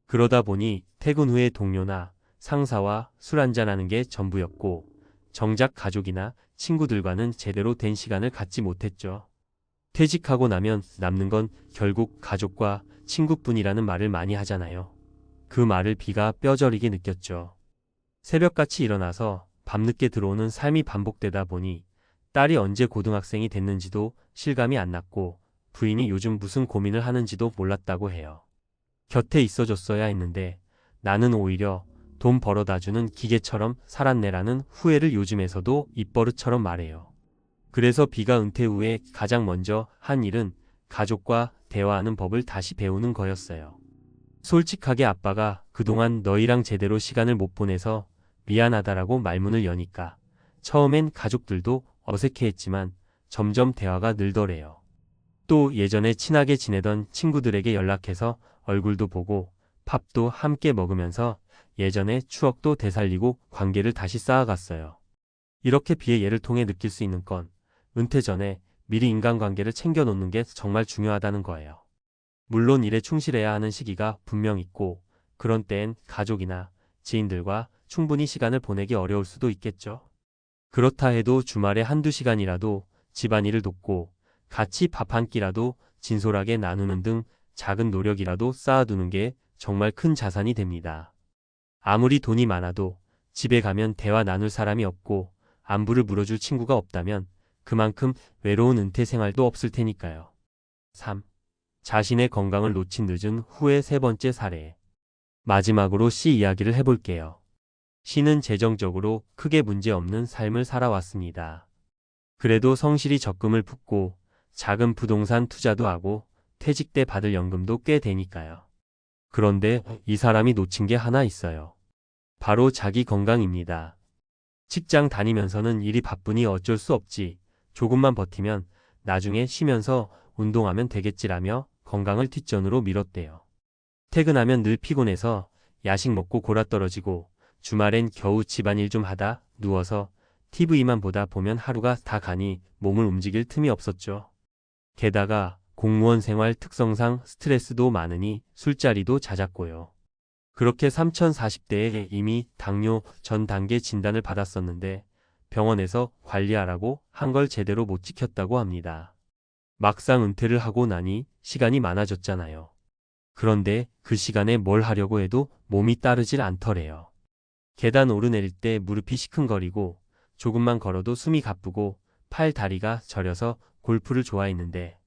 그러다 보니 퇴근 후에 동료나 상사와 술 한잔하는 게 전부였고 정작 가족이나 친구들과는 제대로 된 시간을 갖지 못했죠. 퇴직하고 나면 남는 건 결국 가족과 친구뿐이라는 말을 많이 하잖아요. 그 말을 B가 뼈저리게 느꼈죠. 새벽같이 일어나서 밤늦게 들어오는 삶이 반복되다 보니 딸이 언제 고등학생이 됐는지도 실감이 안 났고 부인이 요즘 무슨 고민을 하는지도 몰랐다고 해요. 곁에 있어줬어야 했는데 나는 오히려 돈 벌어다주는 기계처럼 살았네라는 후회를 요즘에서도 입버릇처럼 말해요. 그래서 B가 은퇴 후에 가장 먼저 한 일은 가족과 대화하는 법을 다시 배우는 거였어요. 솔직하게 아빠가 그동안 너희랑 제대로 시간을 못 보내서 미안하다라고 말문을 여니까 처음엔 가족들도 어색해했지만 점점 대화가 늘더래요. 또 예전에 친하게 지내던 친구들에게 연락해서 얼굴도 보고 밥도 함께 먹으면서 예전의 추억도 되살리고 관계를 다시 쌓아갔어요. 이렇게 비의 예를 통해 느낄 수 있는 건 은퇴 전에 미리 인간관계를 챙겨놓는 게 정말 중요하다는 거예요. 물론 일에 충실해야 하는 시기가 분명 있고 그런 때엔 가족이나 지인들과 충분히 시간을 보내기 어려울 수도 있겠죠. 그렇다 해도 주말에 한두 시간이라도 집안일을 돕고 같이 밥 한 끼라도 진솔하게 나누는 등 작은 노력이라도 쌓아두는 게 정말 큰 자산이 됩니다. 아무리 돈이 많아도 집에 가면 대화 나눌 사람이 없고 안부를 물어줄 친구가 없다면 그만큼 외로운 은퇴 생활도 없을 테니까요. 3. 자신의 건강을 놓친 늦은 후의 세 번째 사례. 마지막으로 C 이야기를 해볼게요. C는 재정적으로 크게 문제없는 삶을 살아왔습니다. 그래도 성실히 적금을 붓고 작은 부동산 투자도 하고 퇴직 때 받을 연금도 꽤 되니까요. 그런데 이 사람이 놓친 게 하나 있어요. 바로 자기 건강입니다. 직장 다니면서는 일이 바쁘니 어쩔 수 없지. 조금만 버티면 나중에 쉬면서 운동하면 되겠지라며 건강을 뒷전으로 미뤘대요. 퇴근하면 늘 피곤해서 야식 먹고 골아떨어지고 주말엔 겨우 집안일 좀 하다 누워서 TV만 보다 보면 하루가 다 가니 몸을 움직일 틈이 없었죠. 게다가 공무원 생활 특성상 스트레스도 많으니 술자리도 잦았고요. 그렇게 3040대에 이미 당뇨 전 단계 진단을 받았었는데 병원에서 관리하라고 한 걸 제대로 못 지켰다고 합니다. 막상 은퇴를 하고 나니 시간이 많아졌잖아요. 그런데 그 시간에 뭘 하려고 해도 몸이 따르질 않더래요. 계단 오르내릴 때 무릎이 시큰거리고 조금만 걸어도 숨이 가쁘고 팔 다리가 저려서 골프를 좋아했는데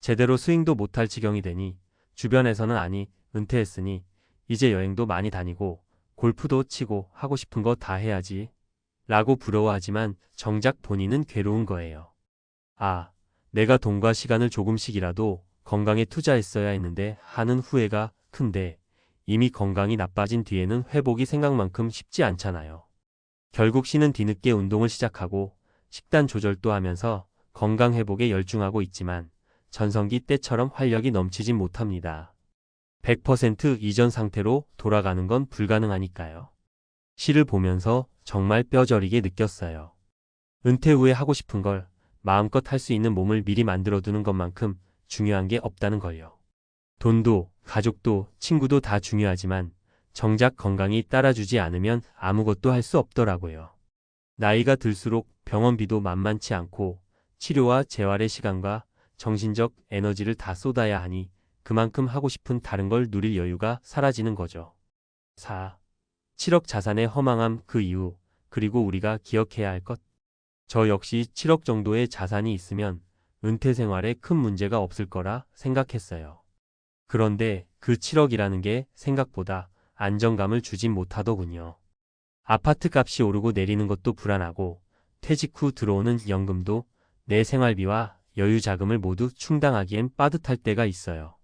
제대로 스윙도 못할 지경이 되니 주변에서는 아니 은퇴했으니 이제 여행도 많이 다니고 골프도 치고 하고 싶은 거 다 해야지 라고 부러워하지만 정작 본인은 괴로운 거예요. 아, 내가 돈과 시간을 조금씩이라도 건강에 투자했어야 했는데 하는 후회가 큰데 이미 건강이 나빠진 뒤에는 회복이 생각만큼 쉽지 않잖아요. 결국 C는 뒤늦게 운동을 시작하고 식단 조절도 하면서 건강 회복에 열중하고 있지만 전성기 때처럼 활력이 넘치진 못합니다. 100% 이전 상태로 돌아가는 건 불가능하니까요. C를 보면서 정말 뼈저리게 느꼈어요. 은퇴 후에 하고 싶은 걸 마음껏 할 수 있는 몸을 미리 만들어두는 것만큼 중요한 게 없다는 걸요. 돈도, 가족도, 친구도 다 중요하지만 정작 건강이 따라주지 않으면 아무것도 할 수 없더라고요. 나이가 들수록 병원비도 만만치 않고 치료와 재활의 시간과 정신적 에너지를 다 쏟아야 하니 그만큼 하고 싶은 다른 걸 누릴 여유가 사라지는 거죠. 4. 7억 자산의 허망함 그 이유, 그리고 우리가 기억해야 할 것. 저 역시 7억 정도의 자산이 있으면 은퇴 생활에 큰 문제가 없을 거라 생각했어요. 그런데 그 7억이라는 게 생각보다 안정감을 주진 못하더군요. 아파트 값이 오르고 내리는 것도 불안하고 퇴직 후 들어오는 연금도 내 생활비와 여유 자금을 모두 충당하기엔 빠듯할 때가 있어요.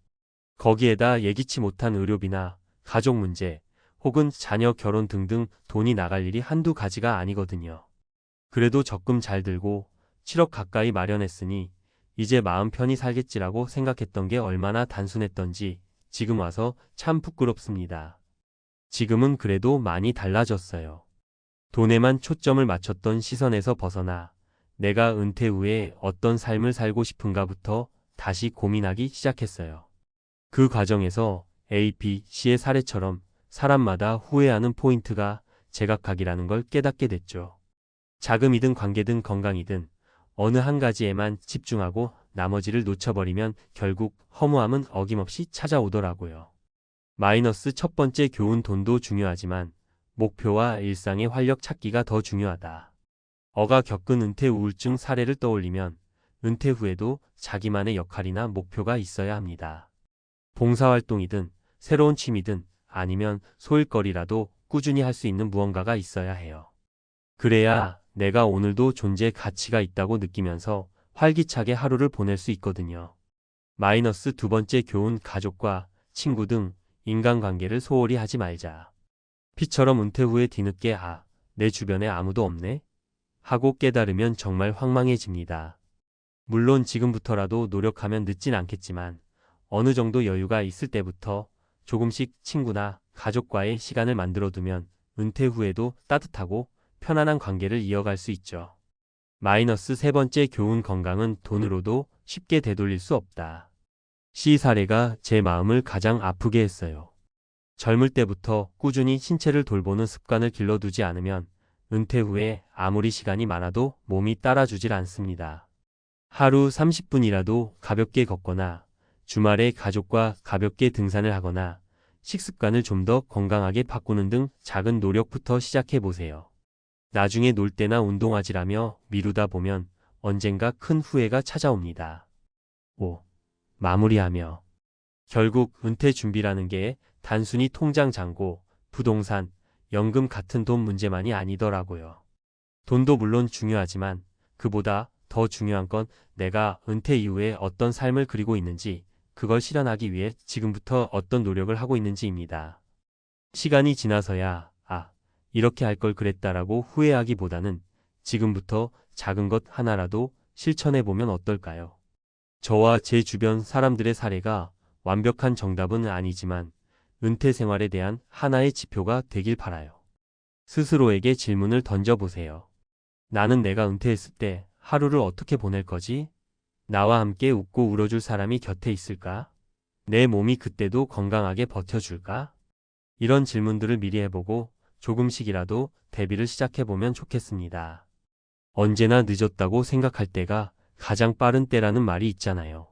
거기에다 예기치 못한 의료비나 가족 문제 혹은 자녀 결혼 등등 돈이 나갈 일이 한두 가지가 아니거든요. 그래도 적금 잘 들고 7억 가까이 마련했으니 이제 마음 편히 살겠지라고 생각했던 게 얼마나 단순했던지 지금 와서 참 부끄럽습니다. 지금은 그래도 많이 달라졌어요. 돈에만 초점을 맞췄던 시선에서 벗어나 내가 은퇴 후에 어떤 삶을 살고 싶은가부터 다시 고민하기 시작했어요. 그 과정에서 A, B, C의 사례처럼 사람마다 후회하는 포인트가 제각각이라는 걸 깨닫게 됐죠. 자금이든 관계든 건강이든 어느 한 가지에만 집중하고 나머지를 놓쳐버리면 결국 허무함은 어김없이 찾아오더라고요. 마이너스 첫 번째 교훈 돈도 중요하지만 목표와 일상의 활력 찾기가 더 중요하다. 어가 겪은 은퇴 우울증 사례를 떠올리면 은퇴 후에도 자기만의 역할이나 목표가 있어야 합니다. 봉사활동이든 새로운 취미든 아니면 소일거리라도 꾸준히 할 수 있는 무언가가 있어야 해요. 그래야 내가 오늘도 존재 가치가 있다고 느끼면서 활기차게 하루를 보낼 수 있거든요. 마이너스 두 번째 교훈 가족과 친구 등 인간관계를 소홀히 하지 말자. 피처럼 은퇴 후에 뒤늦게 내 주변에 아무도 없네? 하고 깨달으면 정말 황망해집니다. 물론 지금부터라도 노력하면 늦진 않겠지만 어느 정도 여유가 있을 때부터 조금씩 친구나 가족과의 시간을 만들어두면 은퇴 후에도 따뜻하고 편안한 관계를 이어갈 수 있죠. 마이너스 세 번째 교훈 건강은 돈으로도 쉽게 되돌릴 수 없다. C 사례가 제 마음을 가장 아프게 했어요. 젊을 때부터 꾸준히 신체를 돌보는 습관을 길러두지 않으면 은퇴 후에 아무리 시간이 많아도 몸이 따라주질 않습니다. 하루 30분이라도 가볍게 걷거나 주말에 가족과 가볍게 등산을 하거나 식습관을 좀 더 건강하게 바꾸는 등 작은 노력부터 시작해 보세요. 나중에 놀 때나 운동하지라며 미루다 보면 언젠가 큰 후회가 찾아옵니다. 5. 마무리하며 결국 은퇴 준비라는 게 단순히 통장 잔고, 부동산, 연금 같은 돈 문제만이 아니더라고요. 돈도 물론 중요하지만 그보다 더 중요한 건 내가 은퇴 이후에 어떤 삶을 그리고 있는지, 그걸 실현하기 위해 지금부터 어떤 노력을 하고 있는지입니다. 시간이 지나서야 이렇게 할 걸 그랬다라고 후회하기보다는 지금부터 작은 것 하나라도 실천해 보면 어떨까요? 저와 제 주변 사람들의 사례가 완벽한 정답은 아니지만 은퇴 생활에 대한 하나의 지표가 되길 바라요. 스스로에게 질문을 던져보세요. 나는 내가 은퇴했을 때 하루를 어떻게 보낼 거지? 나와 함께 웃고 울어줄 사람이 곁에 있을까? 내 몸이 그때도 건강하게 버텨줄까? 이런 질문들을 미리 해보고 조금씩이라도 대비를 시작해보면 좋겠습니다. 언제나 늦었다고 생각할 때가 가장 빠른 때라는 말이 있잖아요.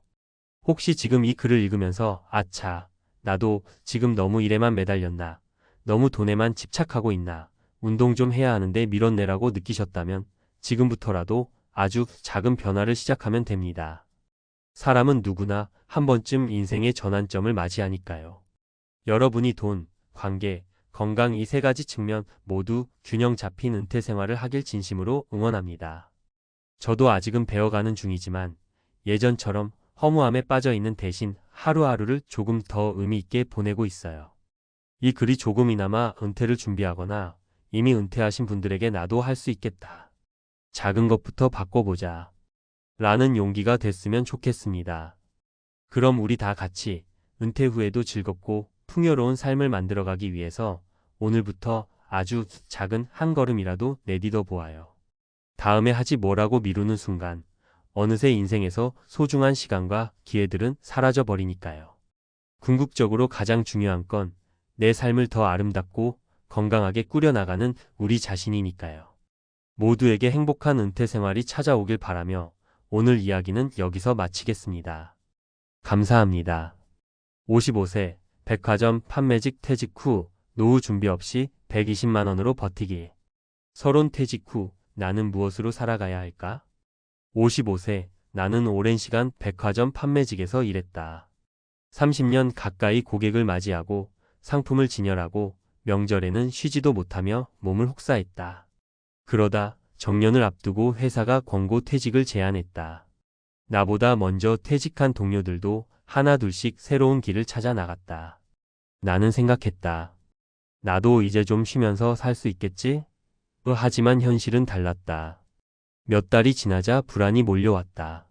혹시 지금 이 글을 읽으면서 아차, 나도 지금 너무 일에만 매달렸나, 너무 돈에만 집착하고 있나, 운동 좀 해야 하는데 밀었네라고 느끼셨다면 지금부터라도 아주 작은 변화를 시작하면 됩니다. 사람은 누구나 한 번쯤 인생의 전환점을 맞이하니까요. 여러분이 돈, 관계, 건강 이 세 가지 측면 모두 균형 잡힌 은퇴 생활을 하길 진심으로 응원합니다. 저도 아직은 배워가는 중이지만 예전처럼 허무함에 빠져 있는 대신 하루하루를 조금 더 의미 있게 보내고 있어요. 이 글이 조금이나마 은퇴를 준비하거나 이미 은퇴하신 분들에게 나도 할 수 있겠다, 작은 것부터 바꿔보자 라는 용기가 됐으면 좋겠습니다. 그럼 우리 다 같이 은퇴 후에도 즐겁고 풍요로운 삶을 만들어가기 위해서 오늘부터 아주 작은 한 걸음이라도 내딛어 보아요. 다음에 하지 뭐라고 미루는 순간 어느새 인생에서 소중한 시간과 기회들은 사라져 버리니까요. 궁극적으로 가장 중요한 건 내 삶을 더 아름답고 건강하게 꾸려나가는 우리 자신이니까요. 모두에게 행복한 은퇴 생활이 찾아오길 바라며 오늘 이야기는 여기서 마치겠습니다. 감사합니다. 55세 백화점 판매직 퇴직 후 노후 준비 없이 120만 원으로 버티기. 서론 퇴직 후 나는 무엇으로 살아가야 할까? 55세 나는 오랜 시간 백화점 판매직에서 일했다. 30년 가까이 고객을 맞이하고 상품을 진열하고 명절에는 쉬지도 못하며 몸을 혹사했다. 그러다 정년을 앞두고 회사가 권고 퇴직을 제안했다. 나보다 먼저 퇴직한 동료들도 하나둘씩 새로운 길을 찾아 나갔다. 나는 생각했다. 나도 이제 좀 쉬면서 살 수 있겠지? 하지만 현실은 달랐다. 몇 달이 지나자 불안이 몰려왔다.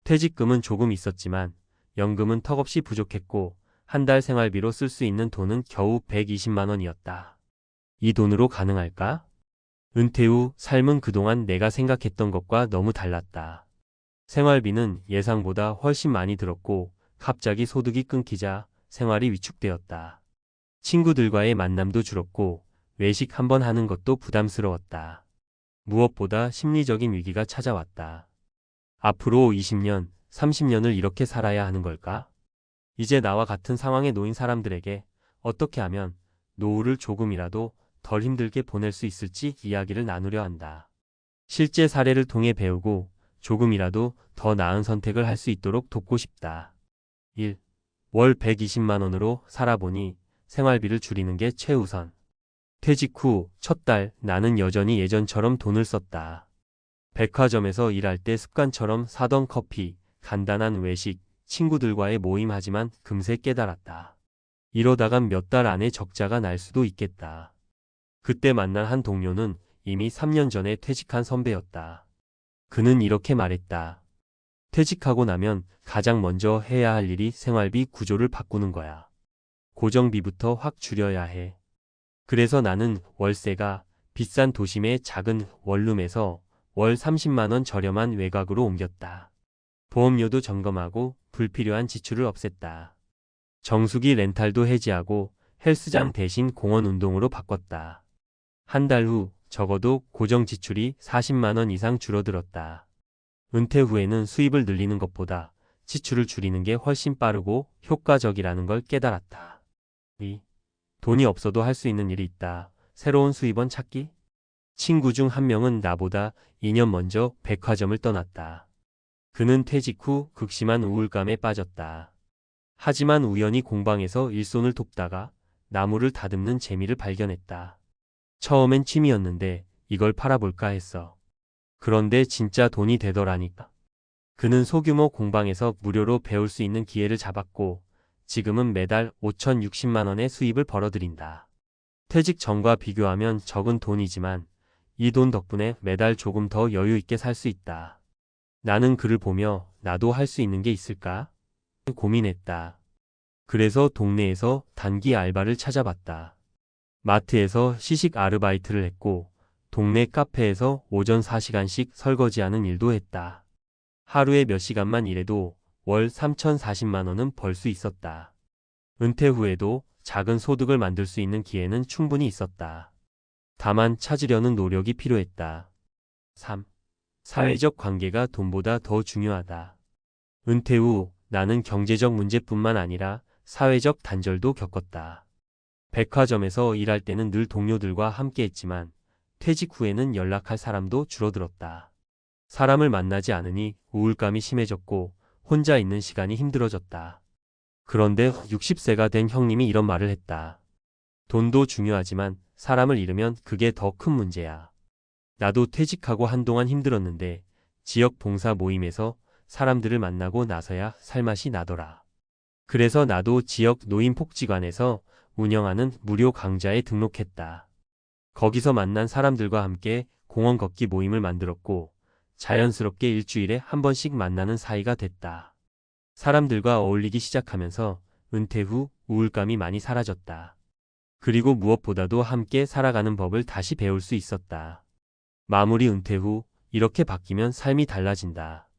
퇴직금은 조금 있었지만 연금은 턱없이 부족했고 한 달 생활비로 쓸 수 있는 돈은 겨우 120만 원이었다. 이 돈으로 가능할까? 은퇴 후 삶은 그동안 내가 생각했던 것과 너무 달랐다. 생활비는 예상보다 훨씬 많이 들었고 갑자기 소득이 끊기자 생활이 위축되었다. 친구들과의 만남도 줄었고 외식 한번 하는 것도 부담스러웠다. 무엇보다 심리적인 위기가 찾아왔다. 앞으로 20년, 30년을 이렇게 살아야 하는 걸까? 이제 나와 같은 상황에 놓인 사람들에게 어떻게 하면 노후를 조금이라도 덜 힘들게 보낼 수 있을지 이야기를 나누려 한다. 실제 사례를 통해 배우고 조금이라도 더 나은 선택을 할 수 있도록 돕고 싶다. 1. 월 120만 원으로 살아보니 생활비를 줄이는 게 최우선. 퇴직 후 첫 달 나는 여전히 예전처럼 돈을 썼다. 백화점에서 일할 때 습관처럼 사던 커피, 간단한 외식, 친구들과의 모임 하지만 금세 깨달았다. 이러다간 몇 달 안에 적자가 날 수도 있겠다. 그때 만난 한 동료는 이미 3년 전에 퇴직한 선배였다. 그는 이렇게 말했다. 퇴직하고 나면 가장 먼저 해야 할 일이 생활비 구조를 바꾸는 거야. 고정비부터 확 줄여야 해. 그래서 나는 월세가 비싼 도심의 작은 원룸에서 월 30만 원 저렴한 외곽으로 옮겼다. 보험료도 점검하고 불필요한 지출을 없앴다. 정수기 렌탈도 해지하고 헬스장 대신 공원 운동으로 바꿨다. 한 달 후 적어도 고정 지출이 40만 원 이상 줄어들었다. 은퇴 후에는 수입을 늘리는 것보다 지출을 줄이는 게 훨씬 빠르고 효과적이라는 걸 깨달았다. 돈이 없어도 할 수 있는 일이 있다. 새로운 수입원 찾기? 친구 중 한 명은 나보다 2년 먼저 백화점을 떠났다. 그는 퇴직 후 극심한 우울감에 빠졌다. 하지만 우연히 공방에서 일손을 돕다가 나무를 다듬는 재미를 발견했다. 처음엔 취미였는데 이걸 팔아볼까 했어. 그런데 진짜 돈이 되더라니까. 그는 소규모 공방에서 무료로 배울 수 있는 기회를 잡았고 지금은 매달 5,060만 원의 수입을 벌어들인다. 퇴직 전과 비교하면 적은 돈이지만 이 돈 덕분에 매달 조금 더 여유 있게 살 수 있다. 나는 그를 보며 나도 할 수 있는 게 있을까? 고민했다. 그래서 동네에서 단기 알바를 찾아봤다. 마트에서 시식 아르바이트를 했고 동네 카페에서 오전 4시간씩 설거지하는 일도 했다. 하루에 몇 시간만 일해도 월 3,040만 원은 벌 수 있었다. 은퇴 후에도 작은 소득을 만들 수 있는 기회는 충분히 있었다. 다만 찾으려는 노력이 필요했다. 3. 사회적 관계가 돈보다 더 중요하다. 은퇴 후 나는 경제적 문제뿐만 아니라 사회적 단절도 겪었다. 백화점에서 일할 때는 늘 동료들과 함께했지만 퇴직 후에는 연락할 사람도 줄어들었다. 사람을 만나지 않으니 우울감이 심해졌고 혼자 있는 시간이 힘들어졌다. 그런데 60세가 된 형님이 이런 말을 했다. 돈도 중요하지만 사람을 잃으면 그게 더 큰 문제야. 나도 퇴직하고 한동안 힘들었는데 지역 봉사 모임에서 사람들을 만나고 나서야 살맛이 나더라. 그래서 나도 지역 노인복지관에서 운영하는 무료 강좌에 등록했다. 거기서 만난 사람들과 함께 공원 걷기 모임을 만들었고 자연스럽게 일주일에 한 번씩 만나는 사이가 됐다. 사람들과 어울리기 시작하면서 은퇴 후 우울감이 많이 사라졌다. 그리고 무엇보다도 함께 살아가는 법을 다시 배울 수 있었다. 마무리 은퇴 후 이렇게 바뀌면 삶이 달라진다.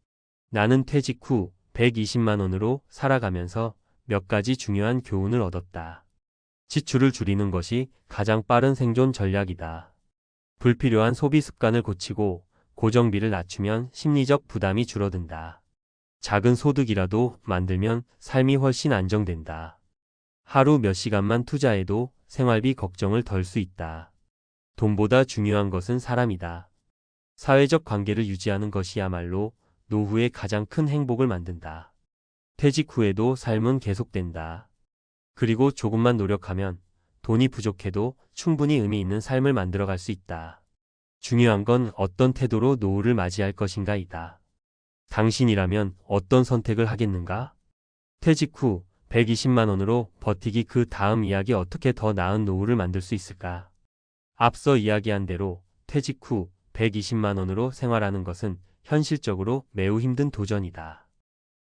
나는 퇴직 후 120만 원으로 살아가면서 몇 가지 중요한 교훈을 얻었다. 지출을 줄이는 것이 가장 빠른 생존 전략이다. 불필요한 소비 습관을 고치고 고정비를 낮추면 심리적 부담이 줄어든다. 작은 소득이라도 만들면 삶이 훨씬 안정된다. 하루 몇 시간만 투자해도 생활비 걱정을 덜 수 있다. 돈보다 중요한 것은 사람이다. 사회적 관계를 유지하는 것이야말로 노후의 가장 큰 행복을 만든다. 퇴직 후에도 삶은 계속된다. 그리고 조금만 노력하면 돈이 부족해도 충분히 의미 있는 삶을 만들어갈 수 있다. 중요한 건 어떤 태도로 노후를 맞이할 것인가이다. 당신이라면 어떤 선택을 하겠는가? 퇴직 후 120만 원으로 버티기 그 다음 이야기 어떻게 더 나은 노후를 만들 수 있을까? 앞서 이야기한 대로 퇴직 후 120만 원으로 생활하는 것은 현실적으로 매우 힘든 도전이다.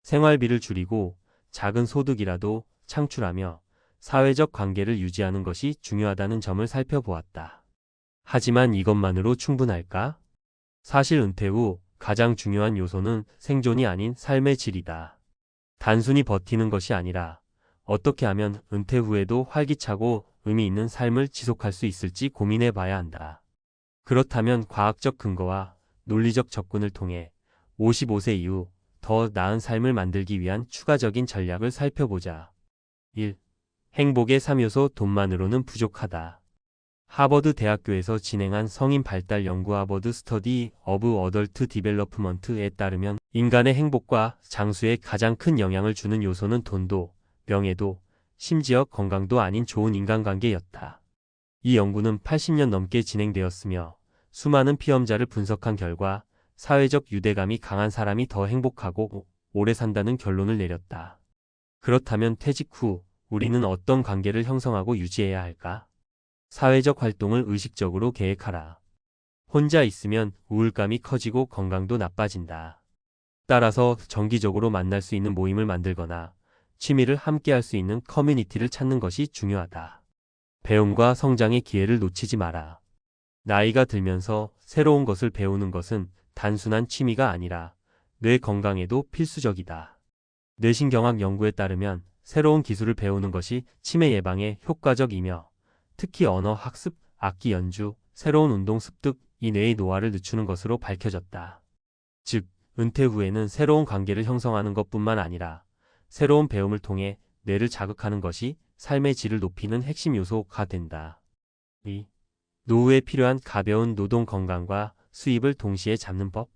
생활비를 줄이고 작은 소득이라도 창출하며 사회적 관계를 유지하는 것이 중요하다는 점을 살펴보았다. 하지만 이것만으로 충분할까? 사실 은퇴 후 가장 중요한 요소는 생존이 아닌 삶의 질이다. 단순히 버티는 것이 아니라 어떻게 하면 은퇴 후에도 활기차고 의미 있는 삶을 지속할 수 있을지 고민해 봐야 한다. 그렇다면 과학적 근거와 논리적 접근을 통해 55세 이후 더 나은 삶을 만들기 위한 추가적인 전략을 살펴보자. 1. 행복의 3요소 돈만으로는 부족하다. 하버드 대학교에서 진행한 성인 발달 연구 하버드 스터디 오브 어덜트 디벨로프먼트에 따르면 인간의 행복과 장수에 가장 큰 영향을 주는 요소는 돈도, 명예도, 심지어 건강도 아닌 좋은 인간관계였다. 이 연구는 80년 넘게 진행되었으며 수많은 피험자를 분석한 결과 사회적 유대감이 강한 사람이 더 행복하고 오래 산다는 결론을 내렸다. 그렇다면 퇴직 후 우리는 어떤 관계를 형성하고 유지해야 할까? 사회적 활동을 의식적으로 계획하라. 혼자 있으면 우울감이 커지고 건강도 나빠진다. 따라서 정기적으로 만날 수 있는 모임을 만들거나 취미를 함께 할 수 있는 커뮤니티를 찾는 것이 중요하다. 배움과 성장의 기회를 놓치지 마라. 나이가 들면서 새로운 것을 배우는 것은 단순한 취미가 아니라 뇌 건강에도 필수적이다. 뇌신경학 연구에 따르면 새로운 기술을 배우는 것이 치매 예방에 효과적이며 특히 언어 학습, 악기 연주, 새로운 운동 습득, 이 뇌의 노화를 늦추는 것으로 밝혀졌다. 즉, 은퇴 후에는 새로운 관계를 형성하는 것뿐만 아니라 새로운 배움을 통해 뇌를 자극하는 것이 삶의 질을 높이는 핵심 요소가 된다. 2. 노후에 필요한 가벼운 노동 건강과 수입을 동시에 잡는 법.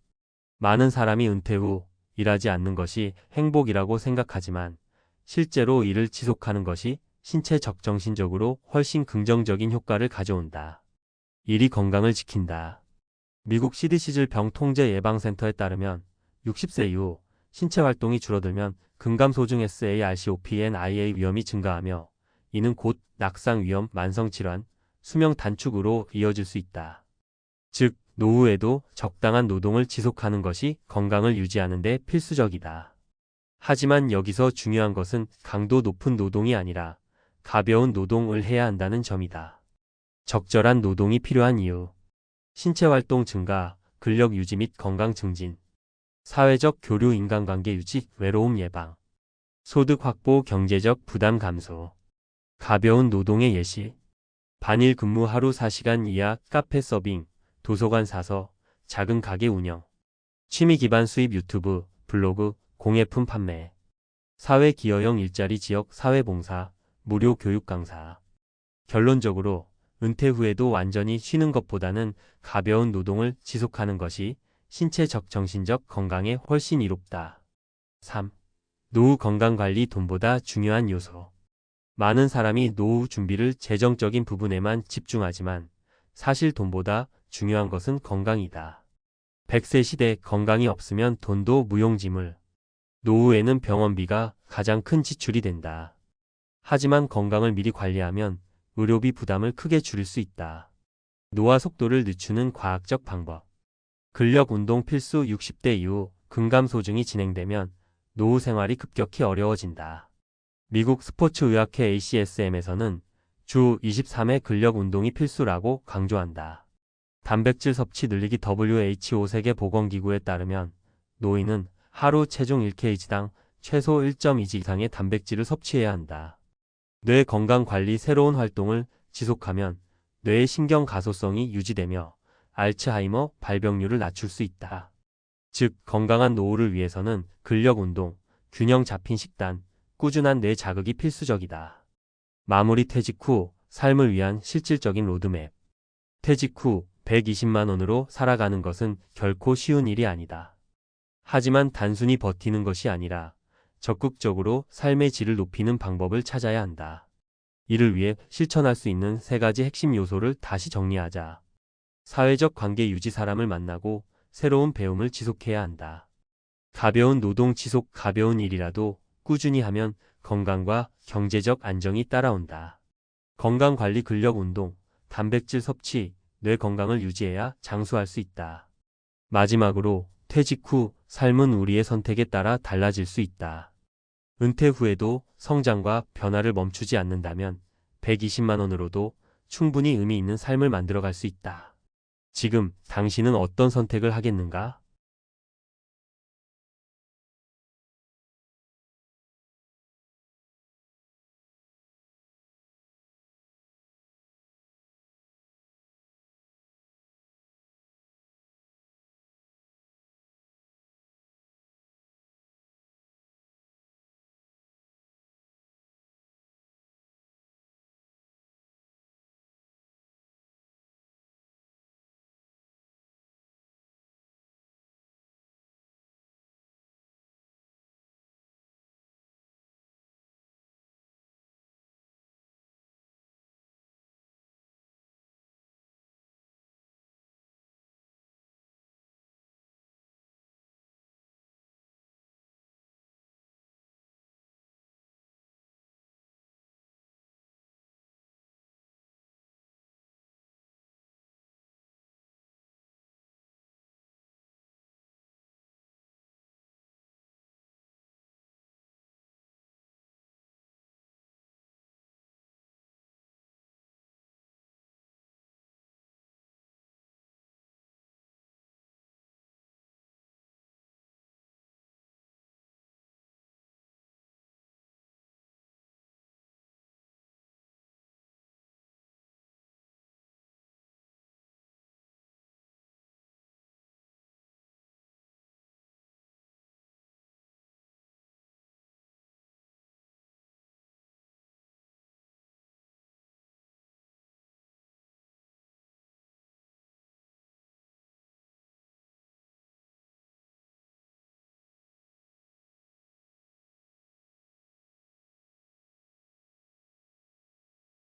많은 사람이 은퇴 후 일하지 않는 것이 행복이라고 생각하지만 실제로 일을 지속하는 것이 신체적 정신적으로 훨씬 긍정적인 효과를 가져온다. 일이 건강을 지킨다. 미국 CDC질 병통제예방센터에 따르면 60세 이후 신체 활동이 줄어들면 근감소증 SARCOPNIA 위험이 증가하며 이는 곧 낙상 위험, 만성질환, 수명 단축으로 이어질 수 있다. 즉, 노후에도 적당한 노동을 지속하는 것이 건강을 유지하는 데 필수적이다. 하지만 여기서 중요한 것은 강도 높은 노동이 아니라 가벼운 노동을 해야 한다는 점이다. 적절한 노동이 필요한 이유. 신체 활동 증가, 근력 유지 및 건강 증진, 사회적 교류 인간관계 유지, 외로움 예방, 소득 확보 경제적 부담 감소, 가벼운 노동의 예시, 반일 근무 하루 4시간 이하 카페 서빙, 도서관 사서, 작은 가게 운영, 취미 기반 수입 유튜브, 블로그, 공예품 판매, 사회 기여형 일자리 지역 사회봉사, 무료 교육 강사. 결론적으로 은퇴 후에도 완전히 쉬는 것보다는 가벼운 노동을 지속하는 것이 신체적 정신적 건강에 훨씬 이롭다. 3. 노후 건강관리 돈보다 중요한 요소. 많은 사람이 노후 준비를 재정적인 부분에만 집중하지만 사실 돈보다 중요한 것은 건강이다. 100세 시대 건강이 없으면 돈도 무용지물. 노후에는 병원비가 가장 큰 지출이 된다. 하지만 건강을 미리 관리하면 의료비 부담을 크게 줄일 수 있다. 노화 속도를 늦추는 과학적 방법. 근력 운동 필수 60대 이후 근감소증이 진행되면 노후 생활이 급격히 어려워진다. 미국 스포츠의학회 ACSM에서는 주 23회 근력 운동이 필수라고 강조한다. 단백질 섭취 늘리기 WHO 세계보건기구에 따르면 노인은 하루 체중 1kg당 최소 1.2g 이상의 단백질을 섭취해야 한다. 뇌 건강 관리 새로운 활동을 지속하면 뇌의 신경 가소성이 유지되며 알츠하이머 발병률을 낮출 수 있다. 즉, 건강한 노후를 위해서는 근력 운동, 균형 잡힌 식단, 꾸준한 뇌 자극이 필수적이다. 마무리. 퇴직 후 삶을 위한 실질적인 로드맵. 퇴직 후 120만 원으로 살아가는 것은 결코 쉬운 일이 아니다. 하지만 단순히 버티는 것이 아니라 적극적으로 삶의 질을 높이는 방법을 찾아야 한다. 이를 위해 실천할 수 있는 3가지 핵심 요소를 다시 정리하자. 사회적 관계 유지. 사람을 만나고 새로운 배움을 지속해야 한다. 가벼운 노동 지속. 가벼운 일이라도 꾸준히 하면 건강과 경제적 안정이 따라온다. 건강관리. 근력 운동, 단백질 섭취, 뇌 건강을 유지해야 장수할 수 있다. 마지막으로 퇴직 후 삶은 우리의 선택에 따라 달라질 수 있다. 은퇴 후에도 성장과 변화를 멈추지 않는다면 120만 원으로도 충분히 의미 있는 삶을 만들어갈 수 있다. 지금 당신은 어떤 선택을 하겠는가?